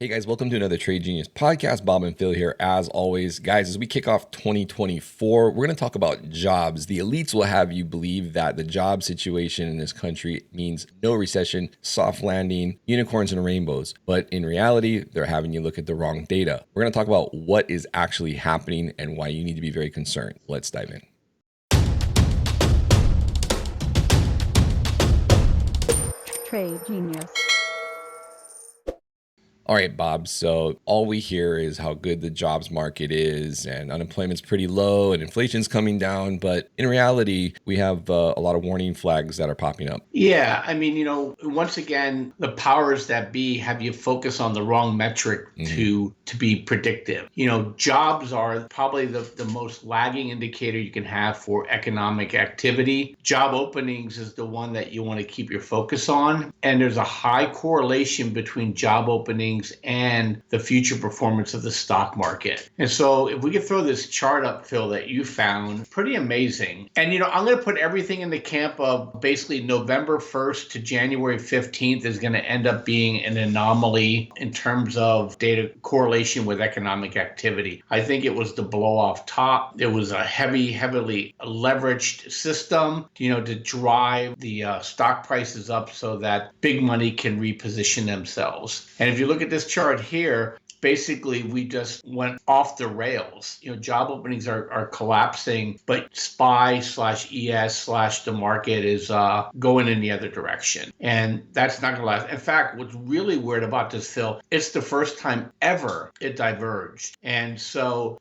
Hey guys, welcome to another Trade Genius podcast. Bob and Phil here, as always. Guys, as we kick off 2024, we're going to talk about jobs. The elites will have you believe that the job situation in this country means no recession, soft landing, unicorns and rainbows. But in reality, they're having you look at the wrong data. We're going to talk about what is actually happening and why you need to be very concerned. Let's dive in. Trade Genius. All right, Bob. So all we hear is how good the jobs market is and unemployment's pretty low and inflation's coming down. But in reality, we have a lot of warning flags that are popping up. Yeah, once again, the powers that be have you focus on the wrong metric to be predictive. Jobs are probably the most lagging indicator you can have for economic activity. Job openings is the one that you want to keep your focus on. And there's a high correlation between job openings and the future performance of the stock market. And so if we could throw this chart up, Phil, that you found, pretty amazing. And, I'm going to put everything in the camp of basically November 1st to January 15th is going to end up being an anomaly in terms of data correlation with economic activity. I think it was the blow off top. It was a heavily leveraged system, to drive the stock prices up so that big money can reposition themselves. And if you look at this chart here, basically we just went off the rails. Job openings are collapsing, but SPY/ES/the market is going in the other direction. And that's not going to last. In fact, what's really weird about this, Phil, it's the first time ever it diverged. And so,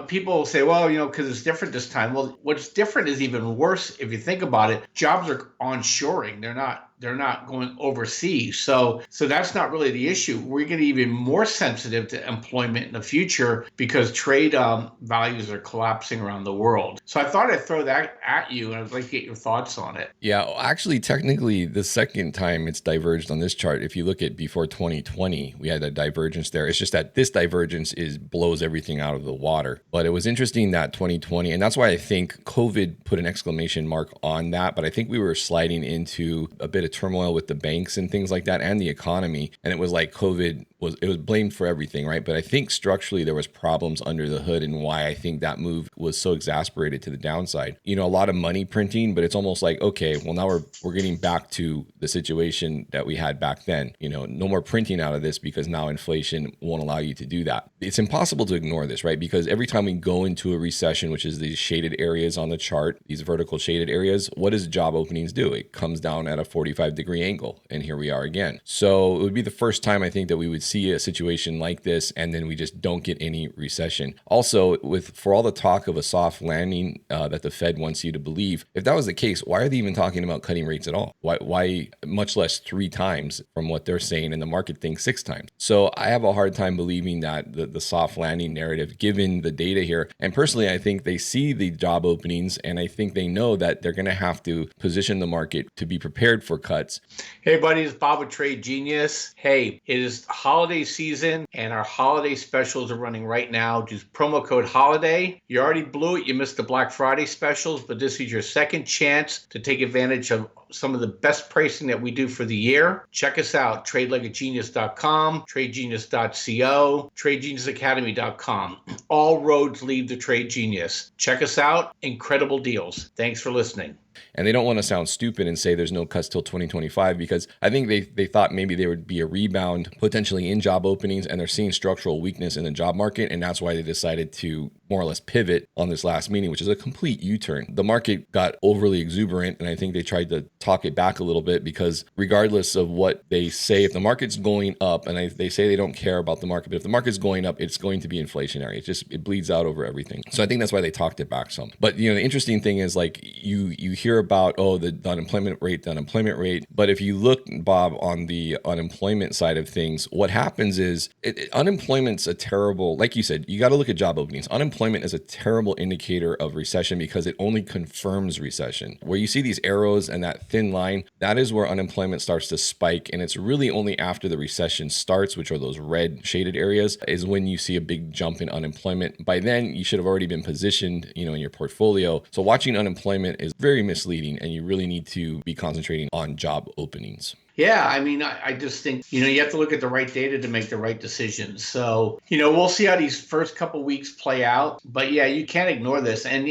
people say, well, because it's different this time. Well, what's different is even worse if you think about it. Jobs are onshoring. They're not going overseas. So that's not really the issue. We're going to be even more sensitive to employment in the future because trade values are collapsing around the world. So I thought I'd throw that at you, and I'd like to get your thoughts on it. Yeah, actually, technically, the second time it's diverged on this chart, if you look at before 2020, we had a divergence there. It's just that this divergence blows everything out of the water. But it was interesting that 2020, and that's why I think COVID put an exclamation mark on that. But I think we were sliding into a bit of turmoil with the banks and things like that and the economy. And it was like COVID was blamed for everything, right? But I think structurally there was problems under the hood and why I think that move was so exasperated to the downside. A lot of money printing, but it's almost like, okay, well now we're getting back to the situation that we had back then. No more printing out of this because now inflation won't allow you to do that. It's impossible to ignore this, right? Because every time we go into a recession, which is these shaded areas on the chart, these vertical shaded areas, what does job openings do? It comes down at a 45-degree angle, and here we are again. So it would be the first time I think that we would see a situation like this, and then we just don't get any recession. Also, for all the talk of a soft landing that the Fed wants you to believe, if that was the case, why are they even talking about cutting rates at all? Why much less 3 times from what they're saying, and the market thinks 6 times? So I have a hard time believing that the soft landing narrative, given the data here. And personally, I think they see the job openings, and I think they know that they're going to have to position the market to be prepared for cuts. Hey, buddy, it's Bob with Trade Genius. Hey, it is holiday season, and our holiday specials are running right now. Use promo code HOLIDAY. You already blew it. You missed the Black Friday specials, but this is your second chance to take advantage of some of the best pricing that we do for the year. Check us out, tradelikeagenius.com, tradegenius.co, tradegeniusacademy.com. All roads lead to Trade Genius. Check us out. Incredible deals. Thanks for listening. And they don't want to sound stupid and say there's no cuts till 2025, because I think they thought maybe there would be a rebound potentially in job openings, and they're seeing structural weakness in the job market. And that's why they decided to more or less pivot on this last meeting, which is a complete U-turn. The market got overly exuberant, and I think they tried to talk it back a little bit, because regardless of what they say, if the market's going up, and they say they don't care about the market, but if the market's going up, it's going to be inflationary. It bleeds out over everything. So I think that's why they talked it back some. But the interesting thing is, like, you hear about, the unemployment rate. But if you look, Bob, on the unemployment side of things, what happens is unemployment's a terrible, like you said, you got to look at job openings. Unemployment is a terrible indicator of recession because it only confirms recession. Where you see these arrows and that thin line, that is where unemployment starts to spike. And it's really only after the recession starts, which are those red shaded areas, is when you see a big jump in unemployment. By then, you should have already been positioned, in your portfolio. So watching unemployment is very misleading, and you really need to be concentrating on job openings. Yeah, I mean, I just think, you have to look at the right data to make the right decisions. So, we'll see how these first couple weeks play out. But yeah, you can't ignore this. And,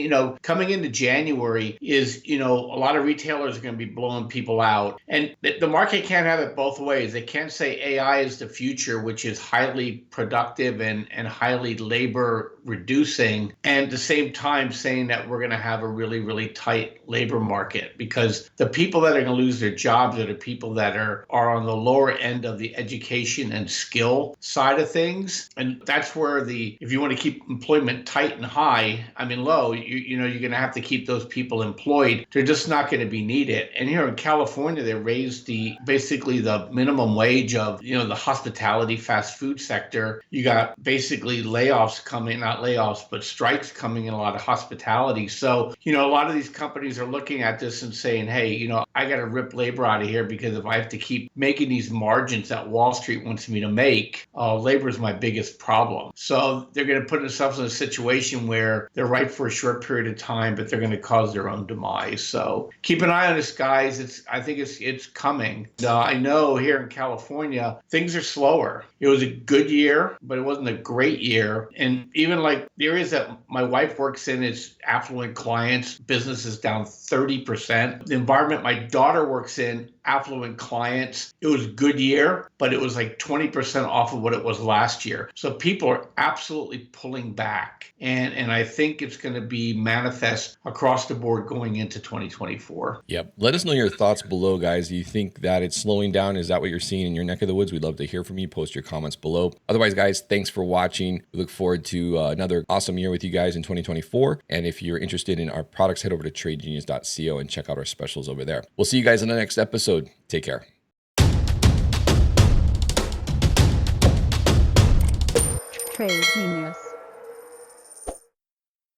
coming into January is, a lot of retailers are going to be blowing people out. And the market can't have it both ways. They can't say AI is the future, which is highly productive and highly labor reducing, and at the same time saying that we're going to have a really, really tight labor market, because the people that are going to lose their jobs are the people that are on the lower end of the education and skill side of things. And that's where if you want to keep employment tight and high, low, you're going to have to keep those people employed. They're just not going to be needed. And here in California, they raised basically the minimum wage of, the hospitality fast food sector. You got basically layoffs coming, not layoffs, but strikes coming in a lot of hospitality. So, a lot of these companies are looking at this and saying, hey, I got to rip labor out of here, because if I have to keep making these margins that Wall Street wants me to make, labor is my biggest problem. So they're going to put themselves in a situation where they're right for a short period of time, but they're going to cause their own demise. So keep an eye on this, guys. I think it's coming. I know here in California, things are slower. It was a good year, but it wasn't a great year. And even like the areas that my wife works in, is affluent clients, business is down 30%. The environment my daughter works in, affluent clients, it was a good year, but it was like 20% off of what it was last year. So people are absolutely pulling back. And I think it's going to be manifest across the board going into 2024. Yep. Let us know your thoughts below, guys. Do you think that it's slowing down? Is that what you're seeing in your neck of the woods? We'd love to hear from you. Post your comments below. Otherwise, guys, thanks for watching. We look forward to another awesome year with you guys in 2024. And if you're interested in our products, head over to tradegenius.co and check out our specials over there. We'll see you guys in the next episode. Take care. Trade Genius.